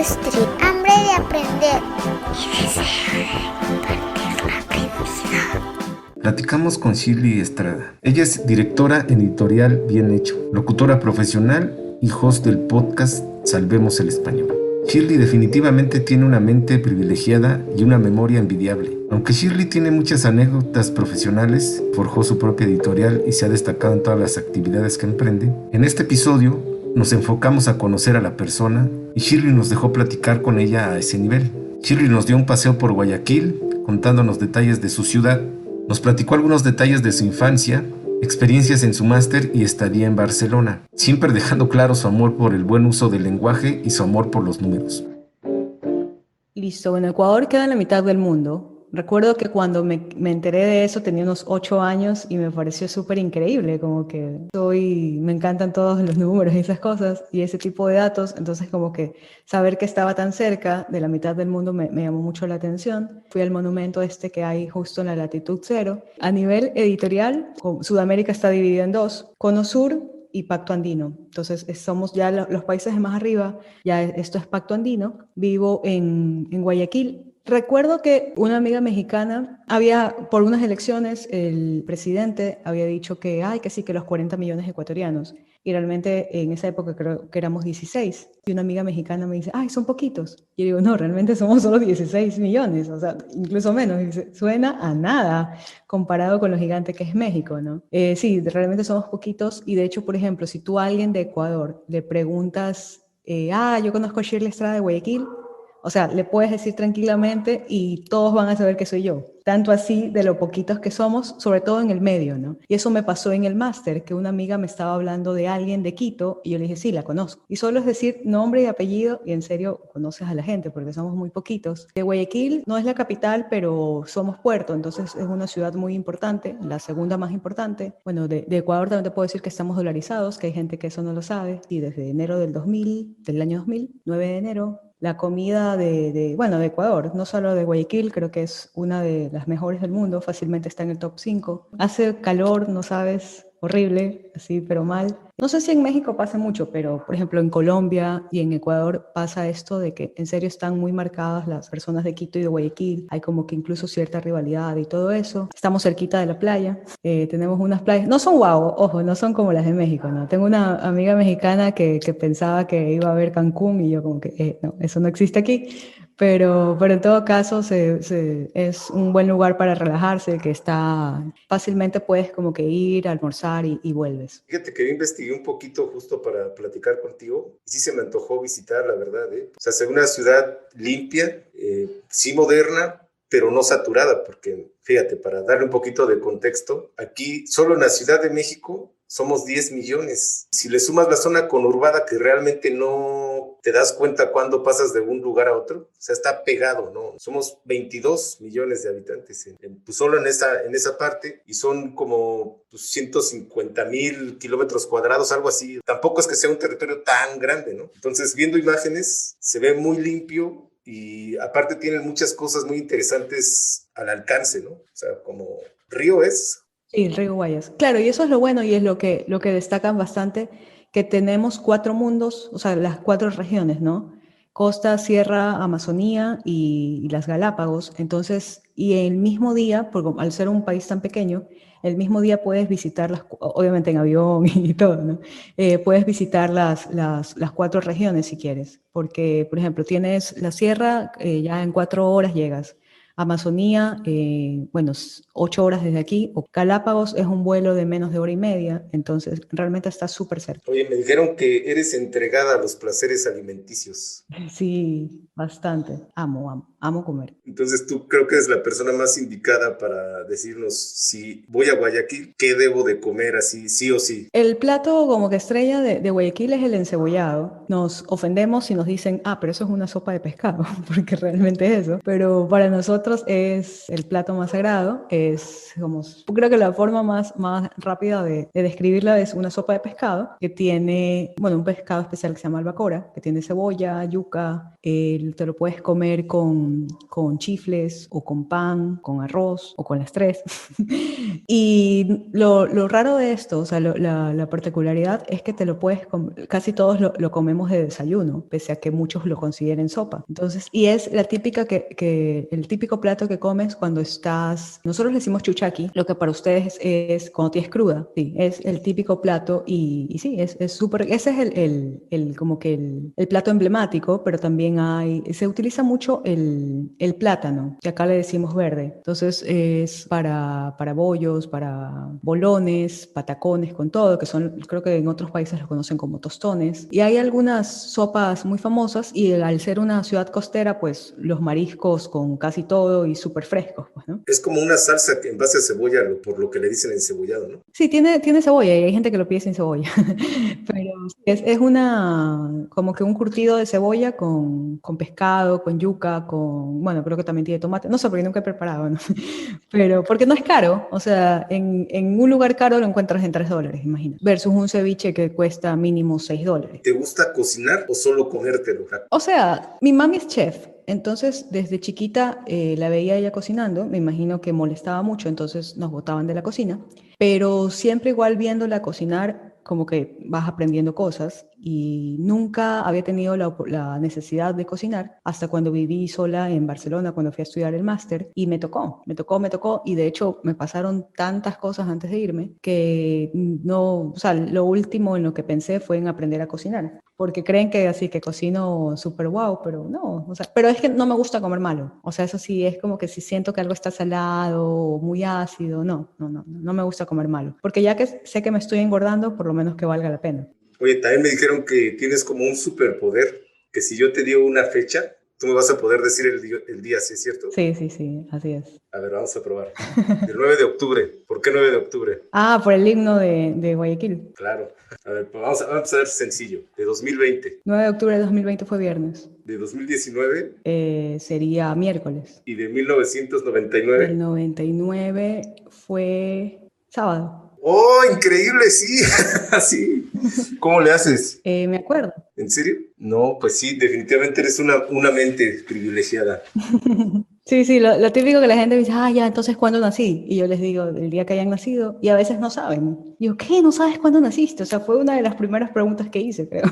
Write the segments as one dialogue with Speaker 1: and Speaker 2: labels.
Speaker 1: Street. Hambre de aprender y deseo de compartir la aprendizaje.
Speaker 2: Platicamos con Shirley Estrada. Ella es directora en Editorial Bien Hecho, locutora profesional y host del podcast Salvemos el Español. Shirley definitivamente tiene una mente privilegiada y una memoria envidiable. Aunque Shirley tiene muchas anécdotas profesionales, forjó su propia editorial y se ha destacado en todas las actividades que emprende, en este episodio nos enfocamos a conocer a la persona y Shirley nos dejó platicar con ella a ese nivel. Shirley nos dio un paseo por Guayaquil, contándonos detalles de su ciudad. Nos platicó algunos detalles de su infancia, experiencias en su máster y estadía en Barcelona, siempre dejando claro su amor por el buen uso del lenguaje y su amor por los números.
Speaker 3: Listo, bueno, Ecuador queda en la mitad del mundo. Recuerdo que cuando me enteré de eso tenía unos 8 años y me pareció súper increíble, como que me encantan todos los números y esas cosas y ese tipo de datos, entonces como que saber que estaba tan cerca de la mitad del mundo me llamó mucho la atención. Fui al monumento que hay justo en la latitud cero. A nivel editorial, Sudamérica está dividida en dos, Cono Sur y Pacto Andino. Entonces somos ya los países de más arriba, ya esto es Pacto Andino. Vivo en Guayaquil. Recuerdo que una amiga mexicana por unas elecciones, el presidente había dicho que sí, que los 40 millones ecuatorianos. Y realmente en esa época creo que éramos 16. Y una amiga mexicana me dice, son poquitos. Y yo digo, no, realmente somos solo 16 millones, o sea, incluso menos. Y dice, suena a nada comparado con lo gigante que es México, ¿no? Sí, realmente somos poquitos. Y de hecho, por ejemplo, si tú a alguien de Ecuador le preguntas, yo conozco a Shirley Estrada de Guayaquil, o sea, le puedes decir tranquilamente y todos van a saber que soy yo. Tanto así de lo poquitos que somos, sobre todo en el medio, ¿no? Y eso me pasó en el máster, que una amiga me estaba hablando de alguien de Quito y yo le dije, sí, la conozco. Y solo es decir nombre y apellido y en serio conoces a la gente porque somos muy poquitos. De Guayaquil no es la capital, pero somos puerto, entonces es una ciudad muy importante, la segunda más importante. Bueno, de Ecuador también te puedo decir que estamos dolarizados, que hay gente que eso no lo sabe. Y desde enero del año 2000, 9 de enero, la comida de Ecuador, no solo de Guayaquil, creo que es una de las mejores del mundo, fácilmente está en el top 5. Hace calor, no sabes, horrible, así, pero mal. No sé si en México pasa mucho, pero por ejemplo en Colombia y en Ecuador pasa esto de que en serio están muy marcadas las personas de Quito y de Guayaquil. Hay como que incluso cierta rivalidad y todo eso. Estamos cerquita de la playa, tenemos unas playas, no son guau, ojo, no son como las de México, ¿no? Tengo una amiga mexicana que pensaba que iba a ver Cancún y yo como que no, eso no existe aquí. Pero en todo caso es un buen lugar para relajarse, que fácilmente puedes como que ir a almorzar y vuelves.
Speaker 2: Fíjate que yo investigué un poquito justo para platicar contigo y sí se me antojó visitar, la verdad, ¿eh? O sea, es una ciudad limpia, sí moderna, pero no saturada, porque fíjate, para darle un poquito de contexto, aquí solo en la Ciudad de México somos 10 millones. Si le sumas la zona conurbada que realmente no te das cuenta cuando pasas de un lugar a otro, o sea, está pegado, ¿no? Somos 22 millones de habitantes pues solo en esa parte y son como 150,000 kilómetros cuadrados, algo así. Tampoco es que sea un territorio tan grande, ¿no? Entonces, viendo imágenes, se ve muy limpio y aparte tienen muchas cosas muy interesantes al alcance, ¿no? O sea, como río es.
Speaker 3: Sí, el río Guayas. Claro, y eso es lo bueno y es lo que destacan bastante, que tenemos 4 mundos, o sea, las 4 regiones, ¿no? Costa, Sierra, Amazonía y las Galápagos. Entonces, y el mismo día, porque al ser un país tan pequeño, el mismo día puedes visitar obviamente en avión y todo, ¿no? Puedes visitar las 4 regiones si quieres, porque, por ejemplo, tienes la Sierra, ya en 4 horas llegas. Amazonía, 8 horas desde aquí. O Galápagos es un vuelo de menos de hora y media, entonces realmente está súper cerca.
Speaker 2: Oye, me dijeron que eres entregada a los placeres alimenticios.
Speaker 3: Sí, bastante. Amo comer.
Speaker 2: Entonces tú creo que eres la persona más indicada para decirnos si voy a Guayaquil, ¿qué debo de comer así, sí o sí?
Speaker 3: El plato como que estrella de Guayaquil es el encebollado. Nos ofendemos si nos dicen, pero eso es una sopa de pescado, porque realmente es eso. Pero para nosotros nosotros es el plato más sagrado, es como, creo que la forma más rápida de describirla es una sopa de pescado que tiene, bueno, un pescado especial que se llama albacora, que tiene cebolla, yuca, te lo puedes comer con chifles o con pan, con arroz o con las tres. Y lo raro de esto, o sea, la particularidad es que te lo puedes, casi todos lo comemos de desayuno, pese a que muchos lo consideren sopa. Entonces, y es la típica el típico plato que comes cuando estás, nosotros le decimos chuchaqui, lo que para ustedes es cuando tienes cruda, sí, es el típico plato y sí, es súper, ese es como que el plato emblemático, pero también se utiliza mucho el plátano, que acá le decimos verde. Entonces es para bollos, para bolones, patacones, con todo, que son, creo que en otros países los conocen como tostones. Y hay algunas sopas muy famosas y al ser una ciudad costera, pues los mariscos con casi todo y súper frescos, pues, ¿no?
Speaker 2: Es como una salsa en base a cebolla, por lo que le dicen encebollado, ¿no?
Speaker 3: Sí, tiene cebolla y hay gente que lo pide sin cebolla, pero es como que un curtido de cebolla con pescado, con yuca, bueno, creo que también tiene tomate, no sé, porque nunca he preparado, ¿no? Pero porque no es caro, o sea, en un lugar caro lo encuentras en $3, imagina, versus un ceviche que cuesta mínimo $6.
Speaker 2: ¿Te gusta cocinar o solo comértelo?
Speaker 3: O sea, mi mami es chef, entonces desde chiquita la veía ella cocinando, me imagino que molestaba mucho, entonces nos botaban de la cocina, pero siempre igual viéndola cocinar, como que vas aprendiendo cosas y nunca había tenido la necesidad de cocinar hasta cuando viví sola en Barcelona, cuando fui a estudiar el máster y me tocó y de hecho me pasaron tantas cosas antes de irme que no, o sea, lo último en lo que pensé fue en aprender a cocinar, porque creen que así que cocino súper guau, pero no, o sea, pero es que no me gusta comer malo, o sea, eso sí, es como que si siento que algo está salado o muy ácido, no me gusta comer malo, porque ya que sé que me estoy engordando, por lo menos que valga la pena.
Speaker 2: Oye, también me dijeron que tienes como un superpoder, que si yo te digo una fecha, tú me vas a poder decir el día, ¿sí es cierto?
Speaker 3: Sí, así es.
Speaker 2: A ver, vamos a probar. El 9 de octubre. ¿Por qué 9 de octubre?
Speaker 3: Ah, por el himno de Guayaquil.
Speaker 2: Claro. A ver, pues vamos a empezar sencillo. De 2020.
Speaker 3: 9 de octubre de 2020 fue viernes.
Speaker 2: De 2019.
Speaker 3: Sería miércoles.
Speaker 2: Y de 1999.
Speaker 3: El 99 fue sábado.
Speaker 2: ¡Oh, increíble! Sí, así. ¿Cómo le haces?
Speaker 3: Me acuerdo.
Speaker 2: ¿En serio? No, pues sí, definitivamente eres una mente privilegiada.
Speaker 3: Sí, lo típico que la gente me dice, ya, entonces ¿cuándo nací? Y yo les digo, el día que hayan nacido, y a veces no saben. Y yo, ¿qué? ¿No sabes cuándo naciste? O sea, fue una de las primeras preguntas que hice, creo.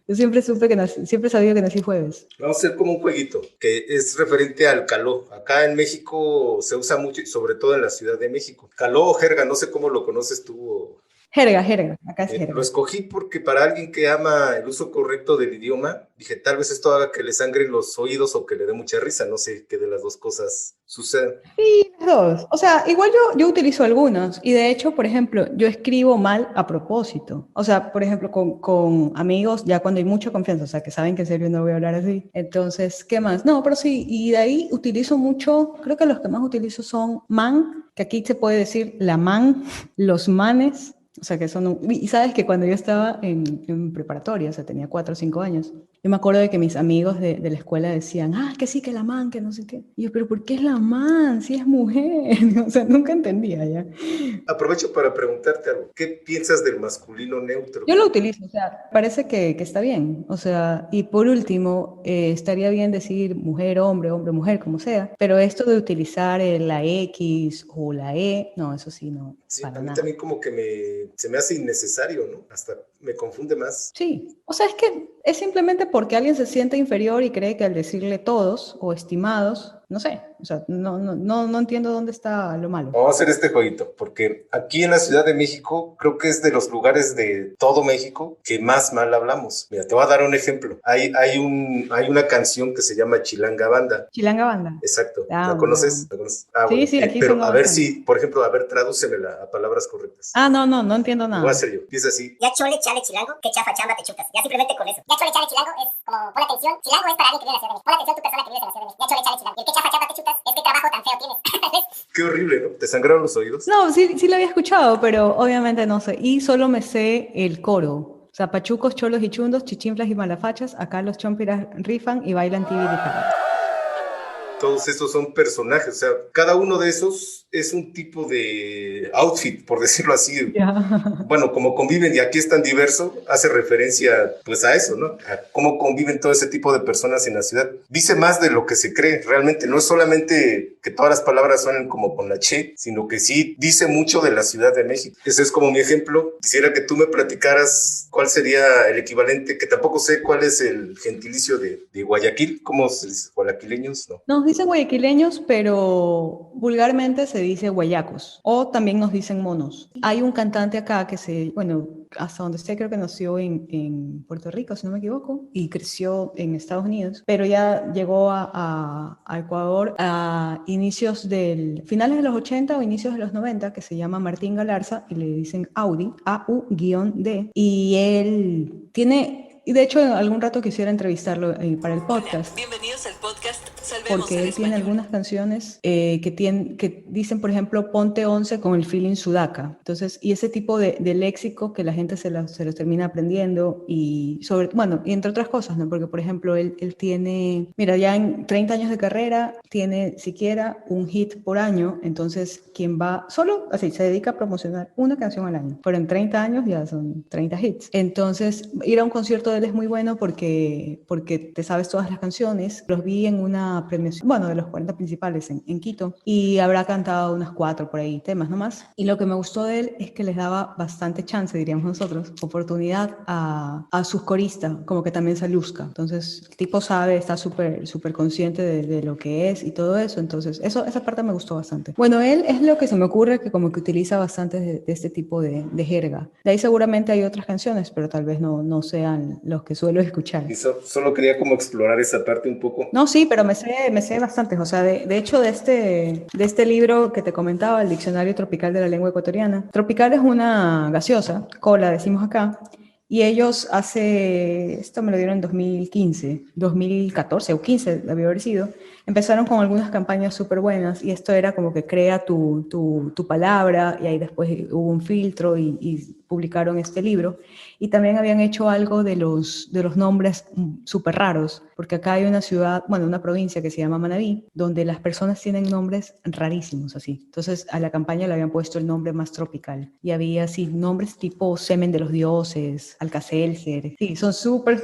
Speaker 3: Yo siempre siempre sabía que nací jueves.
Speaker 2: Vamos a hacer como un jueguito, que es referente al caló. Acá en México se usa mucho, y sobre todo en la Ciudad de México. Caló o jerga, no sé cómo lo conoces tú.
Speaker 3: Jerga, acá es jerga.
Speaker 2: Lo escogí porque para alguien que ama el uso correcto del idioma, dije, tal vez esto haga que le sangren los oídos o que le dé mucha risa, no sé qué de las dos cosas suceda.
Speaker 3: Sí, las dos. O sea, igual yo utilizo algunos y de hecho, por ejemplo, yo escribo mal a propósito. O sea, por ejemplo, con amigos, ya cuando hay mucha confianza, o sea, que saben que en serio no voy a hablar así. Entonces, ¿qué más? No, pero sí, y de ahí utilizo mucho, creo que los que más utilizo son man, que aquí se puede decir la man, los manes. O sea, que son... Y sabes que cuando yo estaba en preparatoria, o sea, tenía 4 o 5 años, yo me acuerdo de que mis amigos de la escuela decían, que sí, que la man, que no sé qué. Y yo, pero ¿por qué es la man? Si es mujer. O sea, nunca entendía ya.
Speaker 2: Aprovecho para preguntarte algo. ¿Qué piensas del masculino neutro?
Speaker 3: Yo lo utilizo, o sea, parece que está bien. O sea, y por último, estaría bien decir mujer, hombre, mujer, como sea. Pero esto de utilizar la X o la E, no, eso sí, no.
Speaker 2: Sí,
Speaker 3: Para
Speaker 2: a mí
Speaker 3: nada.
Speaker 2: también como que se me hace innecesario, ¿no? Hasta me confunde más.
Speaker 3: Sí, o sea, es que es simplemente porque alguien se siente inferior y cree que al decirle todos o estimados, no sé, o sea, no entiendo dónde está lo malo.
Speaker 2: Vamos a hacer este jueguito, porque aquí en la Ciudad de México creo que es de los lugares de todo México que más mal hablamos. Mira, te voy a dar un ejemplo. Hay una canción que se llama Chilanga Banda.
Speaker 3: Chilanga Banda.
Speaker 2: Exacto. ¿La conoces? ¿La conoces?
Speaker 3: Sí,
Speaker 2: bueno.
Speaker 3: sí, aquí
Speaker 2: pero
Speaker 3: sonó
Speaker 2: a ver
Speaker 3: bastante.
Speaker 2: si, por ejemplo, a palabras correctas.
Speaker 3: No entiendo
Speaker 2: Lo voy a
Speaker 3: nada.
Speaker 2: hacer yo. Empieza así.
Speaker 4: Ya chole, chale, chilango, que chafa, chamba, te chutas. Ya simplemente con eso. Ya chole, chale, chilango es como, pon atención. Chilango es para alguien que vive en la Ciudad de México. Pon atención tu persona que vive en la Ciudad de México. Ya chole, chale, chilango. Y el que chafa, chamba, te chutas es qué trabajo tan feo tienes.
Speaker 2: Qué horrible, ¿no? ¿Te sangraron los oídos?
Speaker 3: No, sí lo había escuchado, pero obviamente no sé. Y solo me sé el coro. O sea, pachucos, cholos y chundos, chichinflas y malafachas, acá los chompiras rifan y bailan tibiritar.
Speaker 2: todos estos son personajes, o sea, cada uno de esos es un tipo de outfit, por decirlo así.
Speaker 3: Ya.
Speaker 2: Bueno, como conviven y aquí es tan diverso, hace referencia pues a eso, ¿no? A cómo conviven todo ese tipo de personas en la ciudad. Dice más de lo que se cree, realmente. No es solamente que todas las palabras suenen como con la che, sino que sí dice mucho de la Ciudad de México. Ese es como mi ejemplo. Quisiera que tú me platicaras cuál sería el equivalente, que tampoco sé cuál es el gentilicio de Guayaquil. ¿Cómo se dice? ¿Guayaquileños? No.
Speaker 3: Nos dicen guayaquileños, pero vulgarmente se dice guayacos, o también nos dicen monos. Hay un cantante acá bueno, hasta donde sé, creo que nació en Puerto Rico, si no me equivoco, y creció en Estados Unidos, pero ya llegó a Ecuador a finales de los 80 o inicios de los 90, que se llama Martín Galarza, y le dicen Audi, A-U-D, y él tiene... Y de hecho, en algún rato quisiera entrevistarlo para el podcast.
Speaker 5: Hola, bienvenidos al podcast Salvemos
Speaker 3: Porque
Speaker 5: al
Speaker 3: él tiene
Speaker 5: Español.
Speaker 3: algunas canciones que dicen, por ejemplo, ponte 11 con el feeling sudaca. Entonces, y ese tipo de léxico que la gente se los termina aprendiendo y y entre otras cosas, ¿no? Porque, por ejemplo, él tiene, mira, ya en 30 años de carrera, tiene siquiera un hit por año. Entonces, quien va, solo así, se dedica a promocionar una canción al año. Pero en 30 años ya son 30 hits. Entonces, ir a un concierto de él es muy bueno porque te sabes todas las canciones. Los vi en una premiación, bueno, de los 40 principales en Quito, y habrá cantado unas 4 por ahí temas nomás. Y lo que me gustó de él es que les daba bastante chance, diríamos nosotros, oportunidad a sus coristas, como que también se luzca. Entonces, el tipo sabe, está súper consciente de lo que es y todo eso. Entonces, esa parte me gustó bastante. Bueno, él es lo que se me ocurre que como que utiliza bastante de este tipo de jerga. De ahí seguramente hay otras canciones, pero tal vez no sean los que suelo escuchar.
Speaker 2: Y solo quería como explorar esa parte un poco.
Speaker 3: No, sí, pero me sé bastantes. O sea, de hecho, de este libro que te comentaba, el Diccionario Tropical de la Lengua Ecuatoriana, tropical es una gaseosa, cola decimos acá, y ellos esto me lo dieron en 2015, 2014 o 15 debió haber sido, empezaron con algunas campañas súper buenas y esto era como que crea tu palabra y ahí después hubo un filtro y publicaron este libro. Y también habían hecho algo de los nombres súper raros, porque acá hay una ciudad, bueno, una provincia que se llama Manabí, donde las personas tienen nombres rarísimos así. Entonces a la campaña le habían puesto el nombre más tropical. Y había así nombres tipo Semen de los Dioses, Alcacelser. Sí, son súper.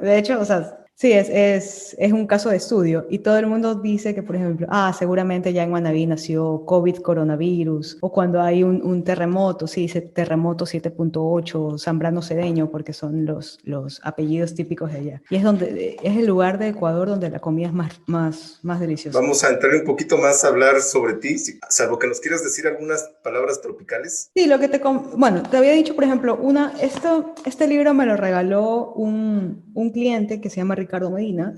Speaker 3: De hecho, o sea, sí, es un caso de estudio y todo el mundo dice que, por ejemplo, seguramente ya en Manabí nació COVID coronavirus, o cuando hay un terremoto, sí, dice terremoto 7.8, Zambrano Cedeño, porque son los apellidos típicos de allá. Y es el lugar de Ecuador donde la comida es más deliciosa.
Speaker 2: Vamos a entrar un poquito más a hablar sobre ti, salvo que nos quieras decir algunas palabras tropicales.
Speaker 3: Sí, bueno, te había dicho, por ejemplo, este libro me lo regaló un cliente que se llama Ricardo Medina,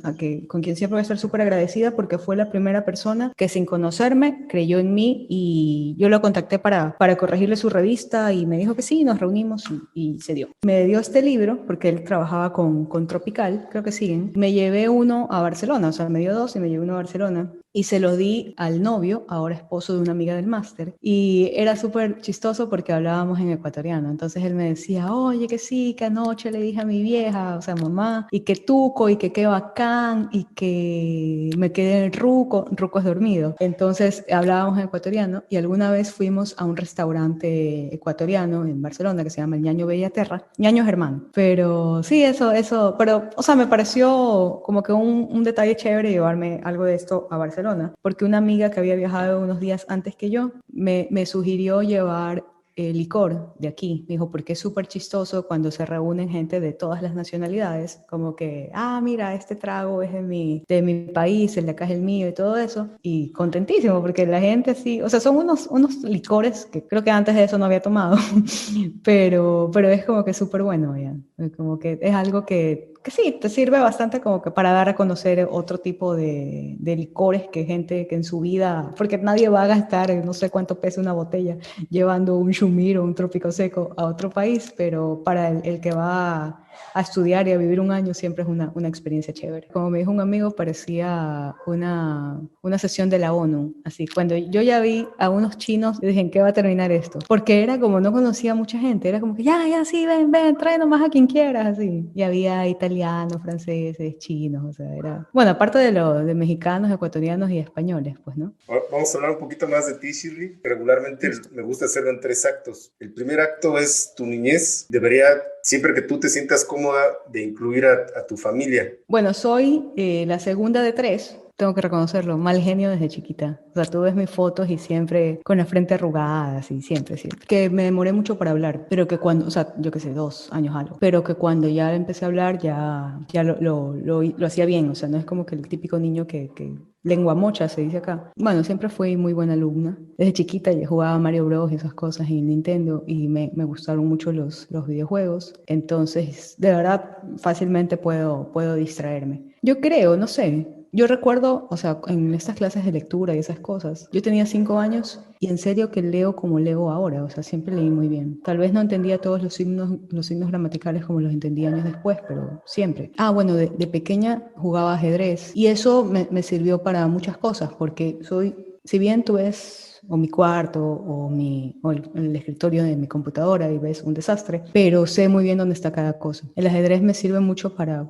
Speaker 3: con quien siempre voy a estar súper agradecida porque fue la primera persona que sin conocerme creyó en mí y yo lo contacté para corregirle su revista y me dijo que sí, nos reunimos y se dio. Me dio este libro porque él trabajaba con Tropical, creo que siguen. Me llevé uno a Barcelona, o sea, me dio 2 y me llevé uno a Barcelona. Y se lo di al novio, ahora esposo de una amiga del máster. Y era súper chistoso porque hablábamos en ecuatoriano. Entonces él me decía, oye, que sí, que anoche le dije a mi vieja, o sea, mamá, y que tuco, y que qué bacán, y que me quedé en ruco es dormido. Entonces hablábamos en ecuatoriano y alguna vez fuimos a un restaurante ecuatoriano en Barcelona que se llama el Ñaño Bellaterra. Ñaño Germán. Pero sí, pero, o sea, me pareció como que un detalle chévere llevarme algo de esto a Barcelona, porque una amiga que había viajado unos días antes que yo me sugirió llevar licor de aquí. Me dijo, porque es súper chistoso cuando se reúnen gente de todas las nacionalidades, como que, mira, este trago es de mi país, el de acá es el mío y todo eso. Y contentísimo, porque la gente sí, o sea, son unos licores que creo que antes de eso no había tomado, pero es como que súper bueno, ya. Como que es algo que sí, te sirve bastante como que para dar a conocer otro tipo de licores que gente que en su vida, porque nadie va a gastar no sé cuánto pesa una botella llevando un Shumir o un Trópico Seco a otro país, pero para el que va a estudiar y a vivir un año siempre es una experiencia chévere. Como me dijo un amigo, parecía una sesión de la ONU. Así, cuando yo ya vi a unos chinos, yo dije, ¿en qué va a terminar esto? Porque era como no conocía a mucha gente, era como que ya, sí, ven, trae nomás a quien quieras, así. Y había italianos, italianos, franceses, chinos, o sea, era... Bueno, aparte de mexicanos, ecuatorianos y españoles, pues, ¿no?
Speaker 2: Ahora vamos a hablar un poquito más de ti, Shirley. Regularmente me gusta hacerlo en 3 actos. El primer acto es tu niñez. Debería, siempre que tú te sientas cómoda, de incluir a tu familia.
Speaker 3: Bueno, soy la segunda de 3. Tengo que reconocerlo, mal genio desde chiquita. O sea, tú ves mis fotos y siempre con la frente arrugada, así, siempre, siempre. Que me demoré mucho para hablar, pero que cuando, o sea, yo qué sé, 2 años algo, pero que cuando ya empecé a hablar ya lo hacía bien. O sea, no es como que el típico niño que lengua mocha, se dice acá. Bueno, siempre fui muy buena alumna. Desde chiquita ya jugaba Mario Bros y esas cosas en Nintendo y me gustaron mucho los videojuegos. Entonces, de verdad, fácilmente puedo distraerme. Yo creo, no sé, yo recuerdo, o sea, en estas clases de lectura y esas cosas, yo tenía 5 años y en serio que leo como leo ahora, o sea, siempre leí muy bien. Tal vez no entendía todos los signos gramaticales como los entendí años después, pero siempre. Ah, bueno, de pequeña jugaba ajedrez y eso me sirvió para muchas cosas, porque si bien tú ves o mi cuarto o el escritorio de mi computadora y ves un desastre, pero sé muy bien dónde está cada cosa. El ajedrez me sirve mucho para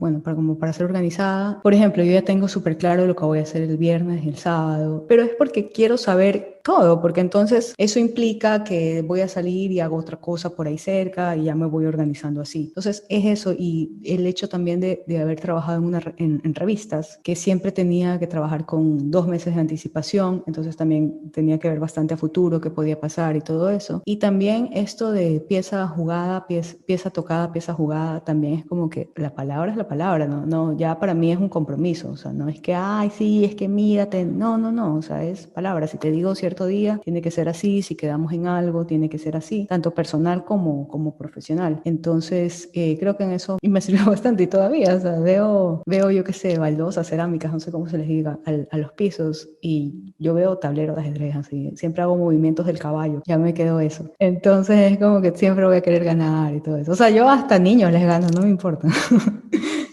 Speaker 3: ser organizada. Por ejemplo, yo ya tengo súper claro lo que voy a hacer el viernes y el sábado, pero es porque quiero saber todo, porque entonces eso implica que voy a salir y hago otra cosa por ahí cerca y ya me voy organizando así. Entonces es eso, y el hecho también de haber trabajado en revistas, que siempre tenía que trabajar con 2 meses de anticipación, entonces también tenía que ver bastante a futuro qué podía pasar y todo eso. Y también esto de pieza jugada, pieza tocada, pieza jugada, también es como que la palabra es la palabra, no, ya para mí es un compromiso, o sea, no es que, ay, sí, es que mírate, no, o sea, es palabra. Si te digo cierto día, tiene que ser así, si quedamos en algo, tiene que ser así, tanto personal como profesional. Entonces, creo que en eso y me sirvió bastante y todavía, o sea, veo yo qué sé, baldosas, cerámicas, no sé cómo se les diga, a los pisos, y yo veo tableros de ajedrez así, siempre hago movimientos del caballo, ya me quedó eso. Entonces es como que siempre voy a querer ganar y todo eso. O sea, yo hasta niños les gano, no me importa.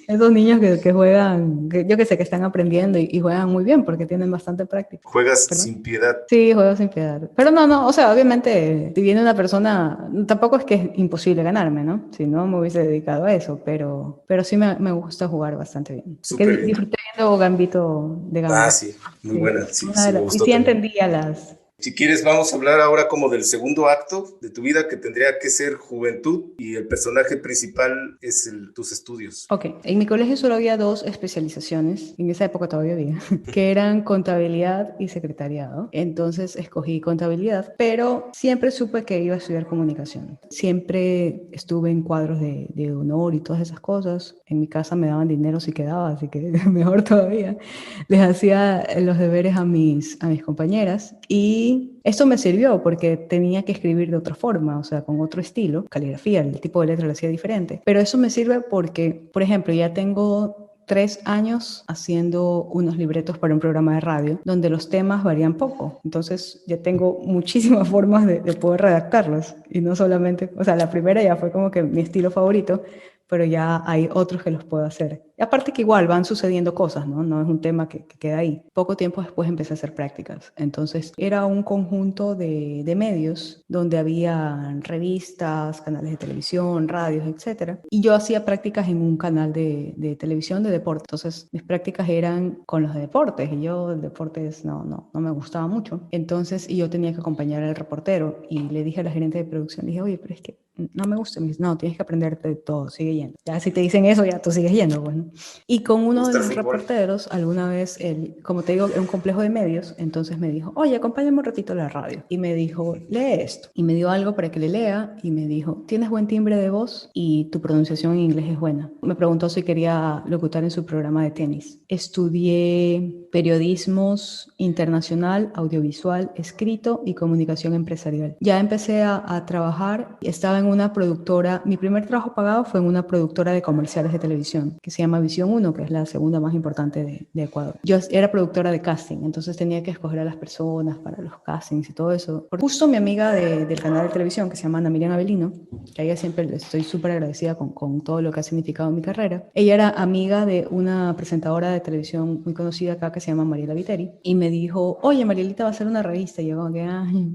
Speaker 3: Esos niños que juegan, que yo que sé, que están aprendiendo y juegan muy bien porque tienen bastante práctica.
Speaker 2: Juegas
Speaker 3: ¿Perdón?
Speaker 2: sin piedad.
Speaker 3: Sí, juego sin piedad. Pero no, o sea, obviamente, si viene una persona, tampoco es que es imposible ganarme, ¿no? Si no, me hubiese dedicado a eso, pero sí me gusta jugar bastante bien. Que
Speaker 2: Súper bien.
Speaker 3: disfruté viendo Gambito de
Speaker 2: Ah,
Speaker 3: Gambit.
Speaker 2: sí, muy
Speaker 3: Sí.
Speaker 2: buena. Sí, sí, me
Speaker 3: Y
Speaker 2: gustó
Speaker 3: sí
Speaker 2: también.
Speaker 3: entendía las...
Speaker 2: Si quieres, vamos a hablar ahora como del segundo acto de tu vida, que tendría que ser juventud, y el personaje principal es tus estudios.
Speaker 3: Ok, en mi colegio solo había 2 especializaciones, en esa época todavía había, que eran contabilidad y secretariado. Entonces escogí contabilidad, pero siempre supe que iba a estudiar comunicación. Siempre estuve en cuadros de honor y todas esas cosas. En mi casa me daban dinero si quedaba, así que mejor todavía. Les hacía los deberes a mis compañeras y esto me sirvió porque tenía que escribir de otra forma, o sea, con otro estilo, caligrafía, el tipo de letra lo hacía diferente. Pero eso me sirve porque, por ejemplo, ya tengo 3 años haciendo unos libretos para un programa de radio donde los temas varían poco. Entonces ya tengo muchísimas formas de poder redactarlos. Y no solamente, o sea, la primera ya fue como que mi estilo favorito, pero ya hay otros que los puedo hacer. Y aparte que igual van sucediendo cosas, ¿no? No es un tema que queda ahí. Poco tiempo después empecé a hacer prácticas. Entonces era un conjunto de medios donde había revistas, canales de televisión, radios, etc. Y yo hacía prácticas en un canal de televisión de deporte. Entonces mis prácticas eran con los de deportes y yo de deportes no me gustaba mucho. Entonces y yo tenía que acompañar al reportero y le dije a la gerente de producción, le dije, oye, pero es que no me gusta. Me dice, no, tienes que aprenderte de todo, sigue yendo. Ya si te dicen eso, ya tú sigues yendo, pues, ¿no? Y con
Speaker 2: ¿Te
Speaker 3: uno de
Speaker 2: gusta el
Speaker 3: los
Speaker 2: fútbol?
Speaker 3: reporteros, alguna vez, como te digo, era un complejo de medios, entonces me dijo, oye, acompáñame un ratito a la radio. Y me dijo, lee esto. Y me dio algo para que le lea y me dijo, tienes buen timbre de voz y tu pronunciación en inglés es buena. Me preguntó si quería locutar en su programa de tenis. Estudié periodismos internacional, audiovisual, escrito y comunicación empresarial. Ya empecé a trabajar, estaba en una productora, mi primer trabajo pagado fue en una productora de comerciales de televisión que se llama llama Visión 1, que es la segunda más importante de Ecuador. Yo era productora de casting, entonces tenía que escoger a las personas para los castings y todo eso. Por justo mi amiga del canal de televisión, que se llama Ana Miriam Avelino, que a ella siempre le estoy súper agradecida con todo lo que ha significado en mi carrera. Ella era amiga de una presentadora de televisión muy conocida acá que se llama Mariela Viteri, y me dijo, oye, Marielita va a hacer una revista. Y yo como que,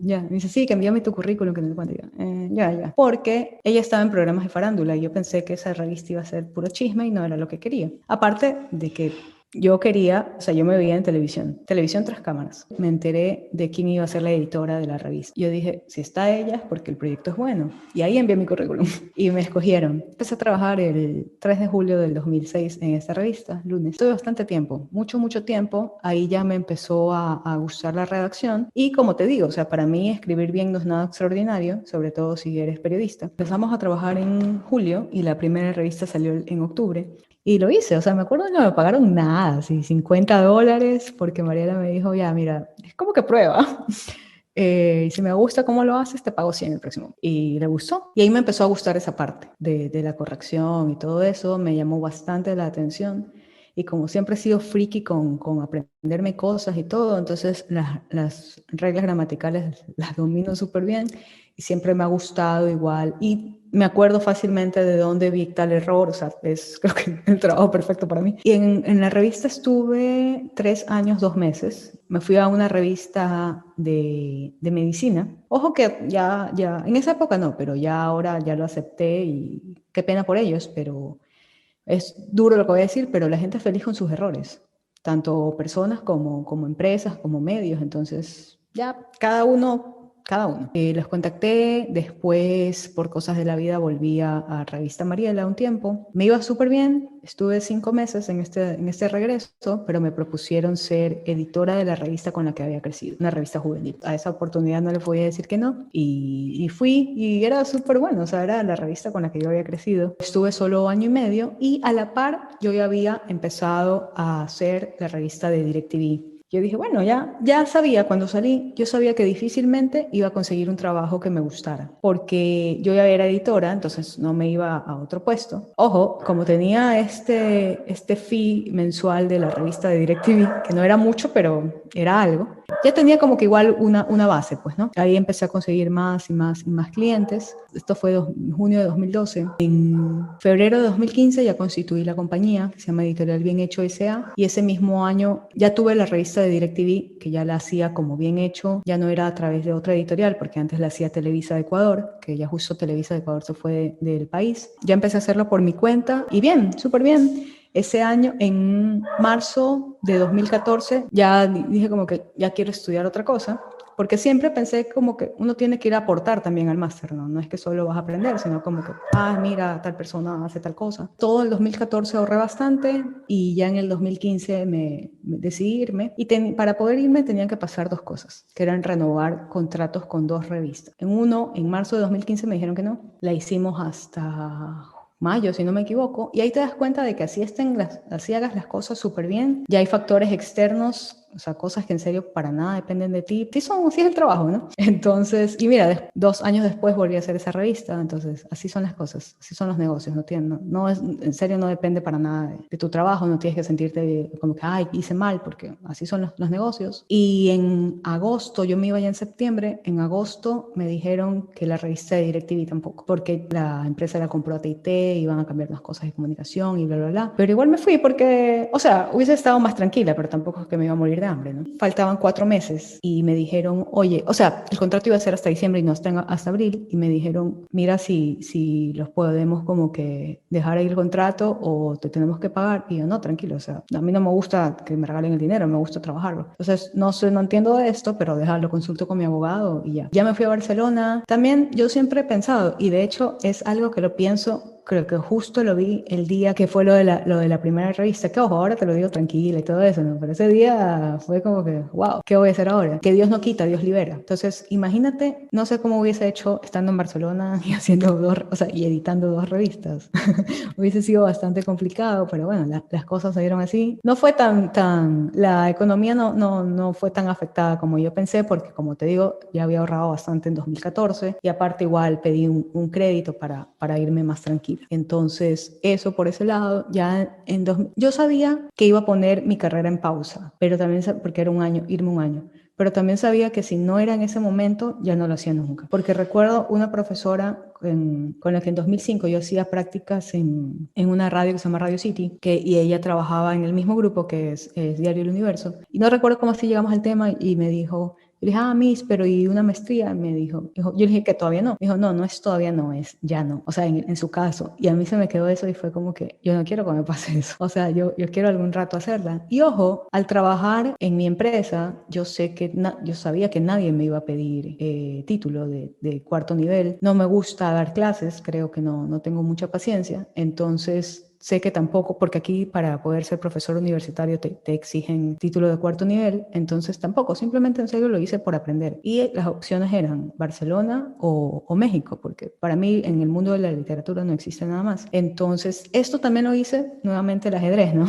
Speaker 3: ya. Me dice, sí, que envíame tu currículum, que no sé cuánto. Y yo, ya. Porque ella estaba en programas de farándula y yo pensé que esa revista iba a ser puro chisme y no era lo que quería. Aparte de que yo quería, o sea, yo me veía en televisión tras cámaras. Me enteré de quién iba a ser la editora de la revista. Yo dije, si está ella es porque el proyecto es bueno. Y ahí envié mi currículum y me escogieron. Empecé a trabajar el 3 de julio del 2006 en esta revista, lunes. Tuve bastante tiempo, mucho tiempo. Ahí ya me empezó a gustar la redacción. Y como te digo, o sea, para mí escribir bien no es nada extraordinario, sobre todo si eres periodista. Empezamos a trabajar en julio y la primera revista salió en octubre. Y lo hice, o sea, me acuerdo que no me pagaron nada, así $50, porque Mariela me dijo, ya, mira, es como que prueba. Y si me gusta cómo lo haces, te pago 100 el próximo. Y le gustó. Y ahí me empezó a gustar esa parte de la corrección y todo eso. Me llamó bastante la atención. Y como siempre he sido friki con aprenderme cosas y todo, entonces las reglas gramaticales las domino súper bien y siempre me ha gustado igual. Y me acuerdo fácilmente de dónde vi tal error, o sea, es creo que el trabajo perfecto para mí. Y en la revista estuve 3 años, 2 meses. Me fui a una revista de medicina. Ojo que ya, en esa época no, pero ya ahora ya lo acepté y qué pena por ellos, pero es duro lo que voy a decir, pero la gente es feliz con sus errores, tanto personas como empresas, como medios, entonces ya cada uno. Los contacté, después por cosas de la vida volví a Revista Mariela un tiempo. Me iba súper bien, estuve 5 meses en este regreso, pero me propusieron ser editora de la revista con la que había crecido, una revista juvenil. A esa oportunidad no le podía decir que no y fui y era súper bueno, o sea, era la revista con la que yo había crecido. Estuve solo 1 año y medio y a la par yo ya había empezado a hacer la revista de DirecTV. Yo dije, bueno, ya sabía, cuando salí, yo sabía que difícilmente iba a conseguir un trabajo que me gustara, porque yo ya era editora, entonces no me iba a otro puesto. Ojo, como tenía este fee mensual de la revista de DirecTV, que no era mucho, pero era algo, ya tenía como que igual una base, pues, ¿no? Ahí empecé a conseguir más y más clientes. Esto fue junio de 2012. En febrero de 2015 ya constituí la compañía, que se llama Editorial Bien Hecho S.A. Y ese mismo año ya tuve la revista de DirecTV, que ya la hacía como Bien Hecho. Ya no era a través de otra editorial, porque antes la hacía Televisa de Ecuador, que ya justo Televisa de Ecuador se fue del país. Ya empecé a hacerlo por mi cuenta y bien, súper bien. Ese año, en marzo de 2014, ya dije como que ya quiero estudiar otra cosa, porque siempre pensé como que uno tiene que ir a aportar también al máster, ¿no? No es que solo vas a aprender, sino como que, mira, tal persona hace tal cosa. Todo el 2014 ahorré bastante y ya en el 2015 me decidí irme. Y para poder irme tenían que pasar 2 cosas, que eran renovar contratos con 2 revistas. En marzo de 2015 me dijeron que no. La hicimos hasta mayo, si no me equivoco, y ahí te das cuenta de que así hagas las cosas súper bien, ya hay factores externos, o sea, cosas que en serio para nada dependen de ti. Sí es el trabajo, ¿no? Entonces, y mira, 2 años después volví a hacer esa revista, entonces así son las cosas, así son los negocios, no es, en serio no depende para nada de tu trabajo, no tienes que sentirte como que, hice mal, porque así son los negocios. Y en agosto, yo me iba ya en septiembre, en agosto me dijeron que la revista de DirecTV tampoco, porque la empresa la compró a T&T, iban a cambiar unas cosas de comunicación y bla, bla, bla. Pero igual me fui porque, o sea, hubiese estado más tranquila, pero tampoco es que me iba a morir de hambre, ¿no? Faltaban 4 meses y me dijeron, oye, o sea, el contrato iba a ser hasta diciembre y no hasta abril, y me dijeron, mira si los podemos como que dejar ahí el contrato o te tenemos que pagar. Y yo, no, tranquilo, o sea, a mí no me gusta que me regalen el dinero, me gusta trabajarlo. Entonces, no entiendo de esto, pero lo consulto con mi abogado y ya. Ya me fui a Barcelona. También yo siempre he pensado, y de hecho es algo que lo pienso, creo que justo lo vi el día que fue lo de la primera revista, que ojo, ahora te lo digo tranquila y todo eso, ¿no? Pero ese día fue como que, wow, ¿qué voy a hacer ahora? Que Dios no quita, Dios libera. Entonces, imagínate, no sé cómo hubiese hecho estando en Barcelona y haciendo y editando 2 revistas. Hubiese sido bastante complicado, pero bueno, las cosas se dieron así. No fue la economía no fue tan afectada como yo pensé, porque como te digo, ya había ahorrado bastante en 2014 y aparte igual pedí un crédito para irme más tranquila. gira. Entonces, eso por ese lado, ya yo sabía que iba a poner mi carrera en pausa, pero también porque era un año, irme un año. Pero también sabía que si no era en ese momento, ya no lo hacía nunca. Porque recuerdo una profesora con la que en 2005 yo hacía prácticas en una radio que se llama Radio City, y ella trabajaba en el mismo grupo que es Diario El Universo. Y no recuerdo cómo así llegamos al tema y me dijo... Yo le dije, Miss, pero ¿y una maestría? Me dijo, yo le dije que todavía no. Me dijo, no, no es todavía no, es ya no. O sea, en su caso. Y a mí se me quedó eso y fue como que yo no quiero que me pase eso. O sea, yo quiero algún rato hacerla. Y ojo, al trabajar en mi empresa, yo sé que yo sabía que nadie me iba a pedir título de cuarto nivel. No me gusta dar clases, creo que no tengo mucha paciencia. Entonces... sé que tampoco, porque aquí para poder ser profesor universitario te exigen título de cuarto nivel, entonces tampoco, simplemente en serio lo hice por aprender. Y las opciones eran Barcelona o México, porque para mí en el mundo de la literatura no existe nada más. Entonces, esto también lo hice nuevamente el ajedrez, ¿no?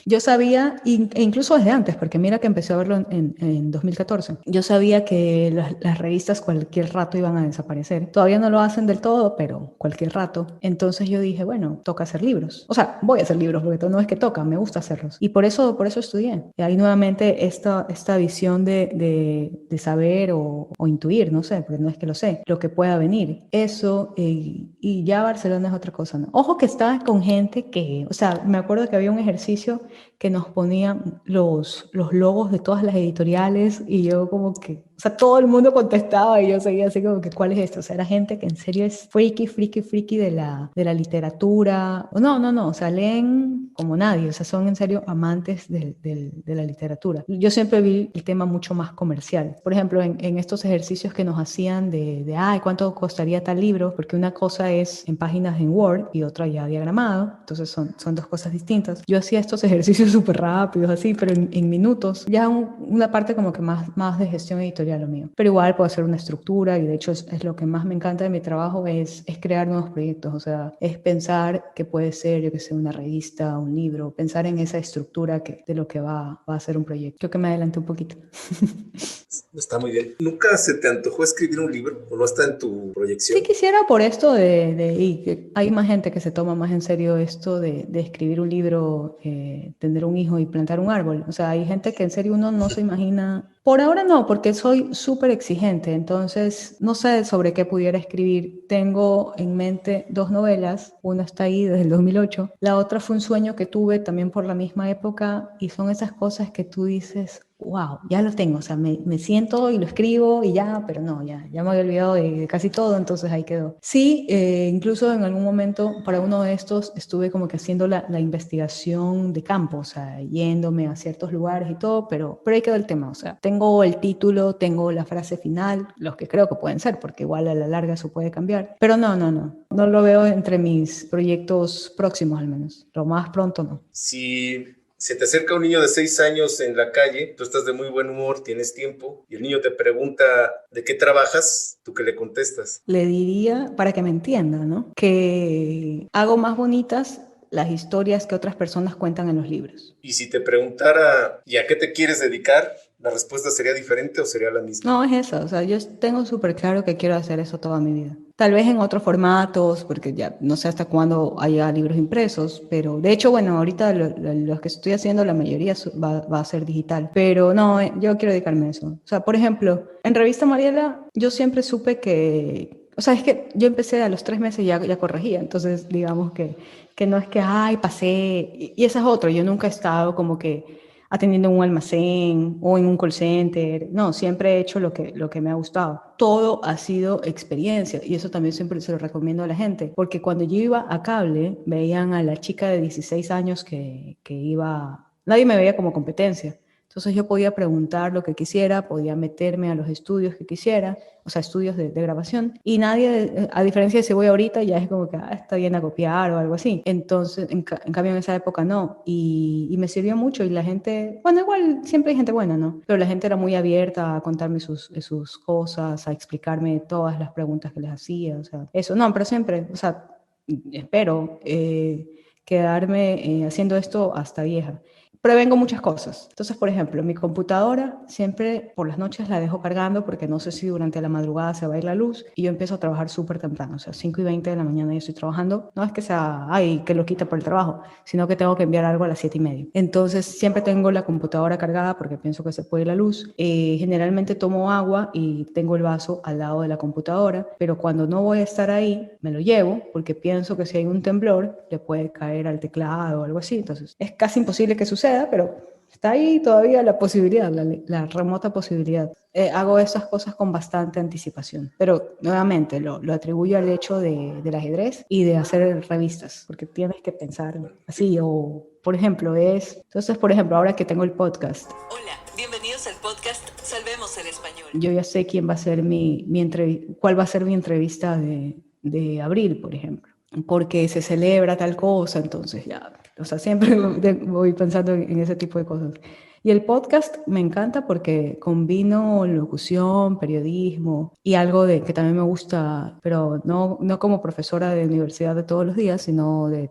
Speaker 3: Yo sabía, e incluso desde antes, porque mira que empecé a verlo en 2014, yo sabía que las revistas cualquier rato iban a desaparecer. Todavía no lo hacen del todo, pero cualquier rato. Entonces yo dije, bueno, toca hacer libros. O sea, voy a hacer libros, porque no es que toca, me gusta hacerlos. Y por eso estudié. Y ahí nuevamente esta visión de saber o intuir, no sé, porque no es que lo sé, lo que pueda venir. Eso, y ya Barcelona es otra cosa, ¿no? Ojo que estaba con gente que, o sea, me acuerdo que había un ejercicio que nos ponía los logos de todas las editoriales y yo como que, o sea, todo el mundo contestaba y yo seguía así como que, ¿cuál es esto? O sea, era gente que en serio es friki de la literatura. No, o sea, leen como nadie, o sea, son en serio amantes de la literatura. Yo siempre vi el tema mucho más comercial. Por ejemplo, en estos ejercicios que nos hacían ay, ¿cuánto costaría tal libro? Porque una cosa es en páginas en Word y otra ya diagramado, entonces son dos cosas distintas. Yo hacía estos ejercicios súper rápidos, así, pero en minutos, ya una parte como que más de gestión editorial lo mío. Pero igual puedo hacer una estructura y de hecho es lo que más me encanta de mi trabajo, es crear nuevos proyectos, o sea, es pensar que puede ser, yo que sé, una revista, un libro, pensar en esa estructura de lo que va a ser un proyecto. Creo que me adelanté un poquito.
Speaker 2: Está muy bien. ¿Nunca se te antojó escribir un libro o no está en tu proyección?
Speaker 3: Sí quisiera por esto y que hay más gente que se toma más en serio esto de escribir un libro, tener un hijo y plantar un árbol. O sea, hay gente que en serio uno no se imagina. Por ahora no, porque soy súper exigente, entonces no sé sobre qué pudiera escribir. Tengo en mente 2 novelas, una está ahí desde el 2008, la otra fue un sueño que tuve también por la misma época y son esas cosas que tú dices, wow, ya lo tengo, o sea, me siento y lo escribo y ya, pero no, ya me había olvidado de casi todo, entonces ahí quedó. Sí, incluso en algún momento para uno de estos estuve como que haciendo la investigación de campo, o sea, yéndome a ciertos lugares y todo, pero ahí quedó el tema, o sea, tengo el título, tengo la frase final, los que creo que pueden ser, porque igual a la larga eso puede cambiar, pero no lo veo entre mis proyectos próximos al menos, lo más pronto no.
Speaker 2: Si se te acerca un niño de 6 años en la calle, tú estás de muy buen humor, tienes tiempo, y el niño te pregunta ¿de qué trabajas? ¿Tú qué le contestas?
Speaker 3: Le diría, para que me entienda, ¿no? Que hago más bonitas las historias que otras personas cuentan en los libros.
Speaker 2: Y si te preguntara ¿y a qué te quieres dedicar? ¿La respuesta sería diferente o sería la misma?
Speaker 3: No, es eso, o sea, yo tengo súper claro que quiero hacer eso toda mi vida. Tal vez en otros formatos, porque ya no sé hasta cuándo haya libros impresos, pero de hecho, bueno, ahorita los que estoy haciendo, la mayoría va a ser digital, pero no, yo quiero dedicarme a eso. O sea, por ejemplo, en Revista Mariela, yo siempre supe que, o sea, es que yo empecé a los 3 meses ya corregía, entonces digamos que no es que, ay, pasé, y ese es otro, yo nunca he estado como que atendiendo en un almacén o en un call center. No, siempre he hecho lo que me ha gustado. Todo ha sido experiencia y eso también siempre se lo recomiendo a la gente, porque cuando yo iba a cable, veían a la chica de 16 años que iba, nadie me veía como competencia. Entonces yo podía preguntar lo que quisiera, podía meterme a los estudios que quisiera, o sea, estudios de grabación, y nadie, a diferencia de si voy ahorita, ya es como que está bien a copiar o algo así. Entonces, en cambio en esa época no, y me sirvió mucho y la gente, bueno, igual siempre hay gente buena, ¿no? Pero la gente era muy abierta a contarme sus cosas, a explicarme todas las preguntas que les hacía, o sea, eso, no, pero siempre, o sea, espero quedarme haciendo esto hasta vieja. prevengo muchas cosas. Entonces, por ejemplo, mi computadora siempre por las noches la dejo cargando porque no sé si durante la madrugada se va a ir la luz y yo empiezo a trabajar súper temprano, o sea, 5:20 de la mañana yo estoy trabajando. No es que sea, ay, que lo quita por el trabajo, sino que tengo que enviar algo a las 7:30. Entonces, siempre tengo la computadora cargada porque pienso que se puede ir la luz. Generalmente tomo agua y tengo el vaso al lado de la computadora, pero cuando no voy a estar ahí, me lo llevo porque pienso que si hay un temblor, le puede caer al teclado o algo así. Entonces, es casi imposible que suceda, pero está ahí todavía la posibilidad, la remota posibilidad. Hago esas cosas con bastante anticipación, pero nuevamente lo atribuyo al hecho del ajedrez y de hacer revistas, porque tienes que pensar así, o por ejemplo, entonces, por ejemplo, ahora que tengo el podcast,
Speaker 5: Hola, bienvenidos al podcast Salvemos el Español.
Speaker 3: yo ya sé quién va a ser cuál va a ser mi entrevista de abril, por ejemplo, porque se celebra tal cosa, entonces ya, o sea, siempre voy pensando en ese tipo de cosas. Y el podcast me encanta porque combino locución, periodismo y algo que también me gusta, pero no como profesora de universidad de todos los días, sino de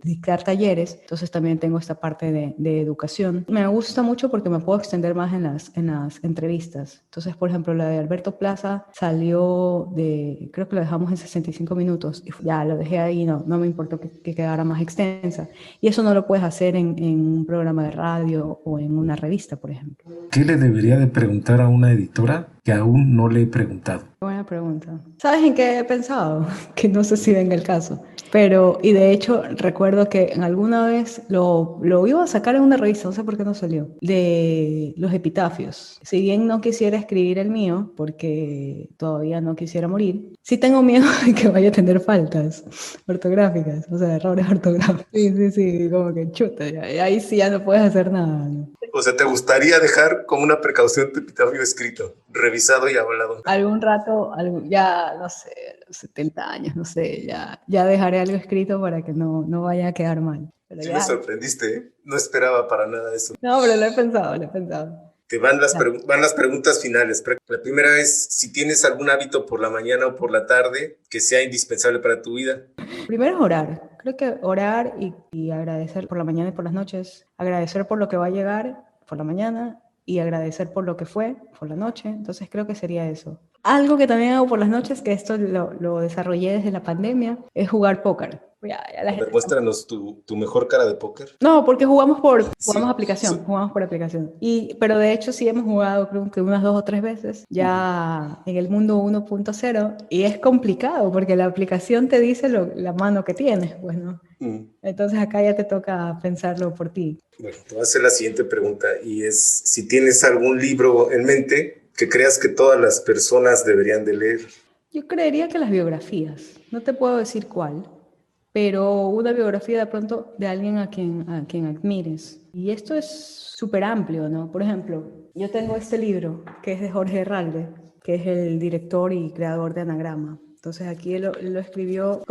Speaker 3: dictar talleres. Entonces también tengo esta parte de educación. Me gusta mucho porque me puedo extender más en las entrevistas. Entonces, por ejemplo, la de Alberto Plaza salió creo que lo dejamos en 65 minutos y ya lo dejé ahí, no me importó que quedara más extensa. Y eso no lo puedes hacer en un programa de radio o en una revista, por ejemplo.
Speaker 6: ¿Qué le debería de preguntar a una editora que aún no le he preguntado?
Speaker 3: Buena pregunta. ¿Sabes en qué he pensado? Que no sé si venga el caso. Pero, y de hecho, recuerdo que alguna vez lo iba a sacar en una revista, no sé por qué no salió, de los epitafios. Si bien no quisiera escribir el mío, porque todavía no quisiera morir, sí tengo miedo de que vaya a tener faltas ortográficas, o sea, errores ortográficos. Sí, como que chuta, ahí sí ya no puedes hacer nada, ¿no?
Speaker 2: O sea, ¿te gustaría dejar como una precaución tu epitafio escrito, revisado y hablado?
Speaker 3: Algún rato, ya, no sé, a los 70 años, no sé, ya dejaré algo escrito para que no vaya a quedar mal. Pero
Speaker 2: Sí
Speaker 3: ya,
Speaker 2: me sorprendiste, ¿eh? No esperaba para nada eso.
Speaker 3: no, pero lo he pensado.
Speaker 2: Te van las,
Speaker 3: Ya.
Speaker 2: van las preguntas finales. La primera es si tienes algún hábito por la mañana o por la tarde que sea indispensable para tu vida.
Speaker 3: Primero es orar. Creo que orar y agradecer por la mañana y por las noches. Agradecer por lo que va a llegar por la mañana y agradecer por lo que fue por la noche. Entonces creo que sería eso. Algo que también hago por las noches, que esto lo desarrollé desde la pandemia, es jugar póker. Ya la
Speaker 2: A ver,
Speaker 3: gente...
Speaker 2: muéstranos tu mejor cara de póker.
Speaker 3: No, porque jugamos
Speaker 2: Sí.
Speaker 3: jugamos por aplicación. Pero de hecho sí hemos jugado creo que unas 2 o 3 veces ya en el mundo 1.0 y es complicado porque la aplicación te dice la mano que tienes, pues, ¿no? Entonces acá ya te toca pensarlo por ti.
Speaker 2: Bueno, te voy a hacer la siguiente pregunta y es si tienes algún libro en mente que creas que todas las personas deberían de leer.
Speaker 3: Yo creería que las biografías, no te puedo decir cuál, pero una biografía de pronto de alguien a quien admires. Y esto es súper amplio, ¿no? Por ejemplo, yo tengo este libro que es de Jorge Herralde, que es el director y creador de Anagrama. Entonces aquí él lo escribió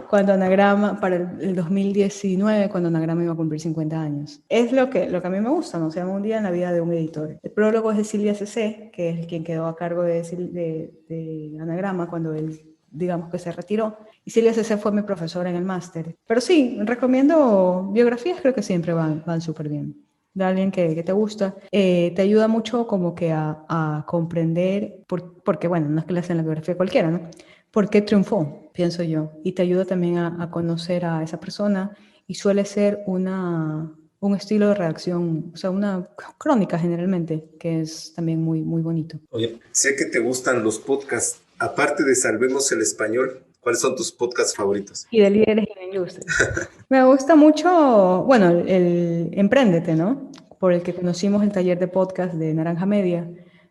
Speaker 3: cuando Anagrama, para el 2019, cuando Anagrama iba a cumplir 50 años. Es lo que a mí me gusta, ¿no? Se llama Un día en la vida de un editor. El prólogo es de Silvia C.C., que es quien quedó a cargo de Anagrama cuando él, digamos que se retiró. Y Silvia C.C. fue mi profesora en el máster. Pero sí, recomiendo biografías, creo que siempre van súper bien. De alguien que te gusta, te ayuda mucho como que a comprender, porque bueno, no es que le hacen la biografía a cualquiera, ¿no? ¿Por qué triunfó? Pienso yo. Y te ayuda también a conocer a esa persona y suele ser un estilo de redacción, o sea, una crónica generalmente, que es también muy, muy bonito.
Speaker 2: Oye, sé que te gustan los podcasts. Aparte de Salvemos el Español, ¿cuáles son tus podcasts favoritos?
Speaker 3: Y de líderes en la industria. Me gusta mucho, bueno, el Empréndete, ¿no? Por el que conocimos el taller de podcast de Naranja Media.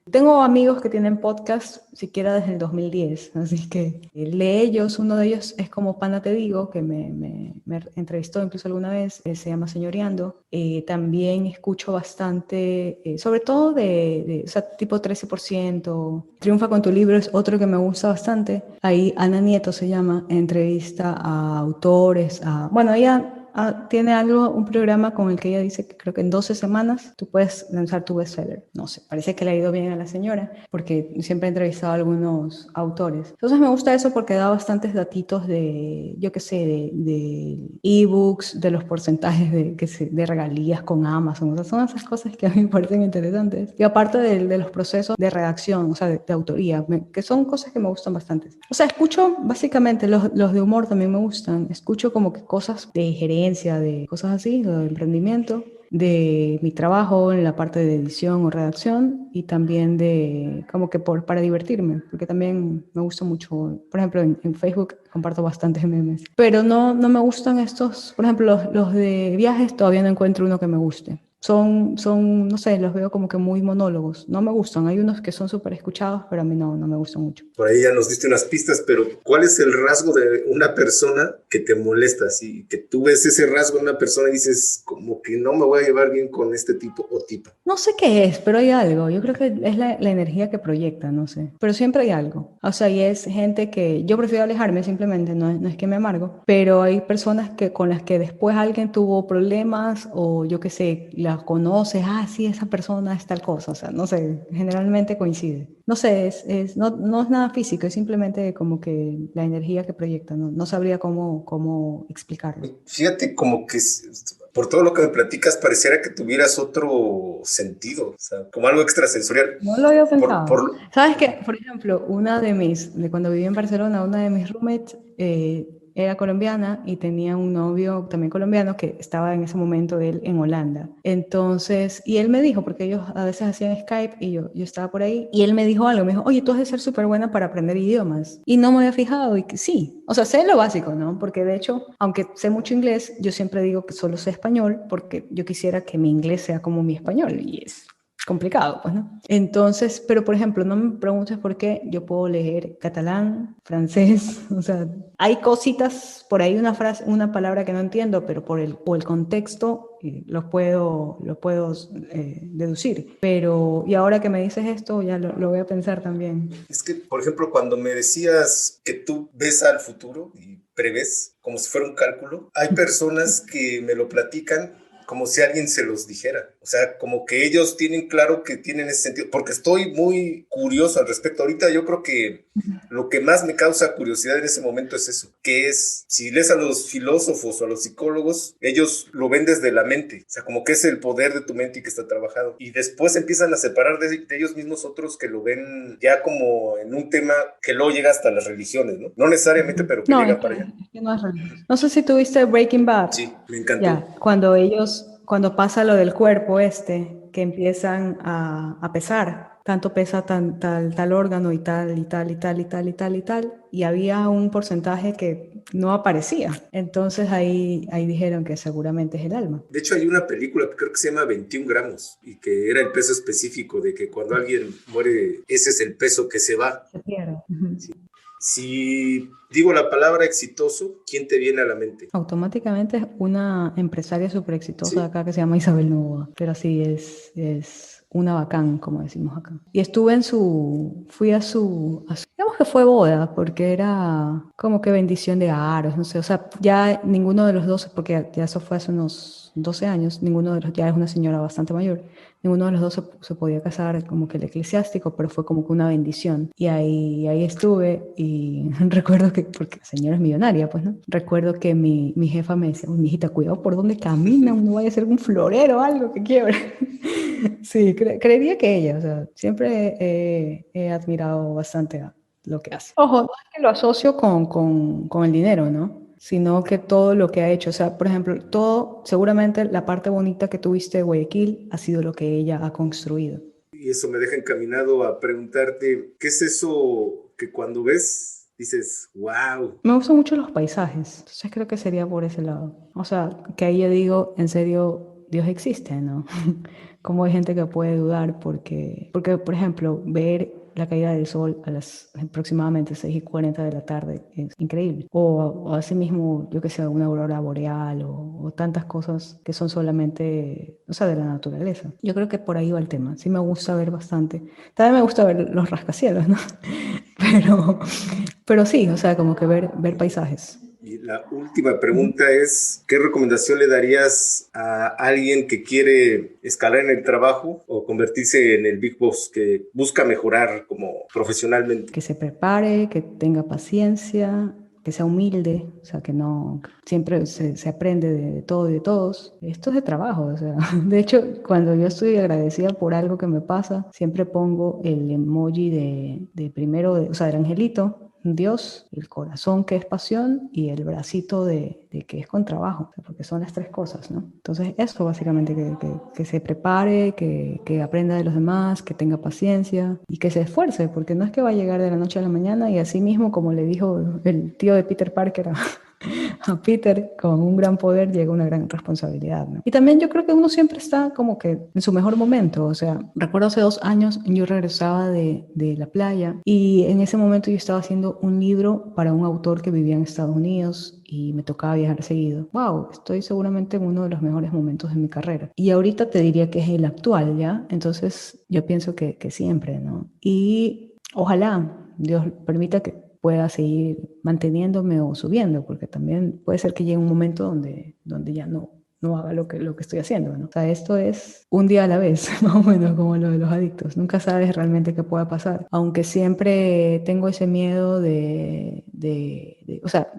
Speaker 3: Tengo amigos que tienen podcast siquiera desde el 2010, así que de ellos, uno de ellos es como Pana Te Digo, que me entrevistó incluso alguna vez, se llama Señoreando. También escucho bastante, sobre todo o sea, tipo 13%. Triunfa con tu libro es otro que me gusta bastante. Ahí Ana Nieto se llama, entrevista a autores, bueno, ella tiene algo, un programa con el que ella dice que creo que en 12 semanas tú puedes lanzar tu bestseller. No sé, parece que le ha ido bien a la señora porque siempre he entrevistado a algunos autores. Entonces me gusta eso porque da bastantes datitos de, yo qué sé, de ebooks, de los porcentajes de regalías con Amazon. O sea, son esas cosas que a mí me parecen interesantes. Y aparte de los procesos de redacción, o sea, de autoría, que son cosas que me gustan bastante. O sea, escucho básicamente los de humor también me gustan. Escucho como que cosas de gerencia, de cosas así, de emprendimiento, de mi trabajo en la parte de edición o redacción y también de como que para divertirme, porque también me gusta mucho, por ejemplo, en Facebook comparto bastantes memes, pero no me gustan estos, por ejemplo, los de viajes todavía no encuentro uno que me guste. No sé, los veo como que muy monólogos. No me gustan. Hay unos que son súper escuchados, pero a mí no me gustan mucho.
Speaker 2: Por ahí ya nos diste unas pistas, pero ¿cuál es el rasgo de una persona que te molesta? Así que tú ves ese rasgo en una persona y dices, como que no me voy a llevar bien con este tipo o tipa.
Speaker 3: No sé qué es, pero hay algo. Yo creo que es la energía que proyecta, no sé. Pero siempre hay algo. O sea, y es gente que yo prefiero alejarme simplemente, no es que me amargo, pero hay personas con las que después alguien tuvo problemas o yo qué sé, la conoces, sí, esa persona es tal cosa. O sea, no sé, generalmente coincide. No sé, no es nada físico, es simplemente como que la energía que proyecta. No sabría cómo explicarlo.
Speaker 2: Fíjate, como que por todo lo que me platicas, pareciera que tuvieras otro sentido, o sea, como algo extrasensorial.
Speaker 3: No lo había pensado.
Speaker 2: Por...
Speaker 3: ¿Sabes qué? Por ejemplo, de cuando viví en Barcelona, una de mis roommates era colombiana y tenía un novio también colombiano que estaba en ese momento él en Holanda. Entonces, y él me dijo, porque ellos a veces hacían Skype y yo estaba por ahí, y él me dijo algo, me dijo, oye, tú has de ser súper buena para aprender idiomas. Y no me había fijado y que sí, o sea, sé lo básico, ¿no? Porque de hecho, aunque sé mucho inglés, yo siempre digo que solo sé español porque yo quisiera que mi inglés sea como mi español y es complicado, pues, ¿no? Entonces, pero por ejemplo, no me preguntes por qué yo puedo leer catalán, francés, o sea, hay cositas, por ahí una frase, una palabra que no entiendo, pero o el contexto lo puedo deducir. Pero, y ahora que me dices esto, ya lo voy a pensar también.
Speaker 2: Es que, por ejemplo, cuando me decías que tú ves al futuro y prevés como si fuera un cálculo, hay personas que me lo platican como si alguien se los dijera. O sea, como que ellos tienen claro que tienen ese sentido, porque estoy muy curioso al respecto. Ahorita yo creo que lo que más me causa curiosidad en ese momento es eso, que es, si lees a los filósofos o a los psicólogos, ellos lo ven desde la mente, o sea, como que es el poder de tu mente y que está trabajado. Y después empiezan a separar de ellos mismos otros que lo ven ya como en un tema que luego llega hasta las religiones, ¿no? No necesariamente, pero que llega para allá.
Speaker 3: Es que no es religioso. No sé si tuviste Breaking Bad.
Speaker 2: Sí, me encantó.
Speaker 3: Ya, cuando pasa lo del cuerpo que empiezan a pesar, tanto pesa tal órgano y tal, y tal, y tal, y tal, y tal, y tal, y había un porcentaje que no aparecía. Entonces ahí dijeron que seguramente es el alma.
Speaker 2: De hecho, hay una película que creo que se llama 21 gramos y que era el peso específico de que cuando alguien muere, ese es el peso que se va.
Speaker 3: Se pierde.
Speaker 2: Sí. Si digo la palabra exitoso, ¿quién te viene a la mente?
Speaker 3: Automáticamente es una empresaria súper exitosa
Speaker 2: Sí.
Speaker 3: de acá que se llama Isabel Novoa, pero sí es una bacán, como decimos acá. Y fui a su, digamos que fue boda, porque era como que bendición de aros, no sé, o sea, ya ninguno de los dos, porque ya eso fue hace unos 12 años, ya es una señora bastante mayor, ninguno de los dos se podía casar como que el eclesiástico, pero fue como que una bendición. Y ahí estuve y recuerdo que, porque la señora es millonaria, pues, ¿no? Recuerdo que mi jefa me decía, uy, mijita, cuidado por dónde camina, no vaya a ser un florero o algo que quiebre. Sí, creería que ella, o sea, siempre he admirado bastante a lo que hace. Ojo, no es que lo asocio con el dinero, ¿no? Sino que todo lo que ha hecho, o sea, por ejemplo, seguramente la parte bonita que tuviste de Guayaquil ha sido lo que ella ha construido.
Speaker 2: Y eso me deja encaminado a preguntarte, ¿qué es eso que cuando ves dices, wow?
Speaker 3: Me gustan mucho los paisajes, entonces creo que sería por ese lado. O sea, que ahí yo digo, en serio, Dios existe, ¿no? Como hay gente que puede dudar porque, por ejemplo, ver la caída del sol a las aproximadamente 6:40 de la tarde es increíble. O asimismo, yo que sé, una aurora boreal o tantas cosas que son solamente, o sea, de la naturaleza. Yo creo que por ahí va el tema. Sí me gusta ver bastante. También me gusta ver los rascacielos, ¿no? Pero sí, o sea, como que ver paisajes.
Speaker 2: Y la última pregunta es, ¿qué recomendación le darías a alguien que quiere escalar en el trabajo o convertirse en el Big Boss, que busca mejorar como profesionalmente?
Speaker 3: Que se prepare, que tenga paciencia, que sea humilde, o sea, que no, siempre se aprende de todo y de todos. Esto es de trabajo, o sea, de hecho, cuando yo estoy agradecida por algo que me pasa, siempre pongo el emoji de primero, o sea, del angelito, Dios, el corazón que es pasión y el bracito de que es con trabajo, o sea, porque son las tres cosas, ¿no? Entonces eso básicamente, que se prepare, que aprenda de los demás, que tenga paciencia y que se esfuerce, porque no es que va a llegar de la noche a la mañana y así mismo, como le dijo el tío de Peter Parker a Peter, con un gran poder llega una gran responsabilidad, ¿no? Y también yo creo que uno siempre está como que en su mejor momento, o sea, recuerdo hace 2 años yo regresaba de la playa y en ese momento yo estaba haciendo un libro para un autor que vivía en Estados Unidos y me tocaba viajar seguido. Wow, estoy seguramente en uno de los mejores momentos de mi carrera. Y ahorita te diría que es el actual, ¿ya? Entonces yo pienso que siempre, ¿no? Y ojalá Dios permita que pueda seguir manteniéndome o subiendo, porque también puede ser que llegue un momento donde ya no haga lo que estoy haciendo, ¿no? O sea, esto es un día a la vez, más o menos como lo de los adictos. Nunca sabes realmente qué pueda pasar, aunque siempre tengo ese miedo o sea,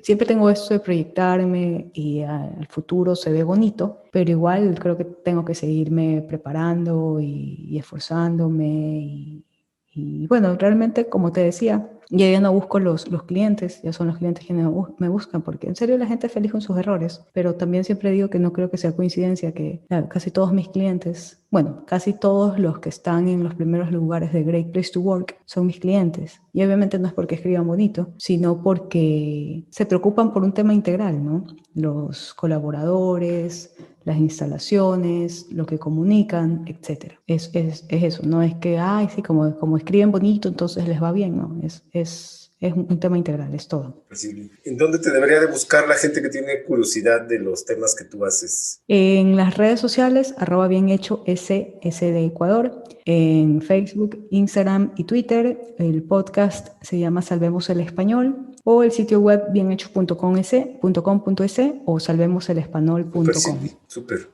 Speaker 3: siempre tengo esto de proyectarme y al futuro se ve bonito, pero igual creo que tengo que seguirme preparando y esforzándome y bueno, realmente, como te decía, ya no busco los clientes, ya son los clientes quienes me buscan, porque en serio la gente es feliz con sus errores, pero también siempre digo que no creo que sea coincidencia que casi todos mis clientes, bueno, casi todos los que están en los primeros lugares de Great Place to Work son mis clientes. Y obviamente no es porque escriban bonito, sino porque se preocupan por un tema integral, ¿no? Los colaboradores, las instalaciones, lo que comunican, etc. Es eso, no es que, ay, sí, como escriben bonito, entonces les va bien, ¿no? Es un tema integral, es todo.
Speaker 2: ¿En dónde te debería de buscar la gente que tiene curiosidad de los temas que tú haces?
Speaker 3: En las redes sociales, @bienhecho de Ecuador, en Facebook, Instagram y Twitter. El podcast se llama Salvemos el Español, o el sitio web bienhecho.com.es o salvemoselespanol.com.
Speaker 2: Súper.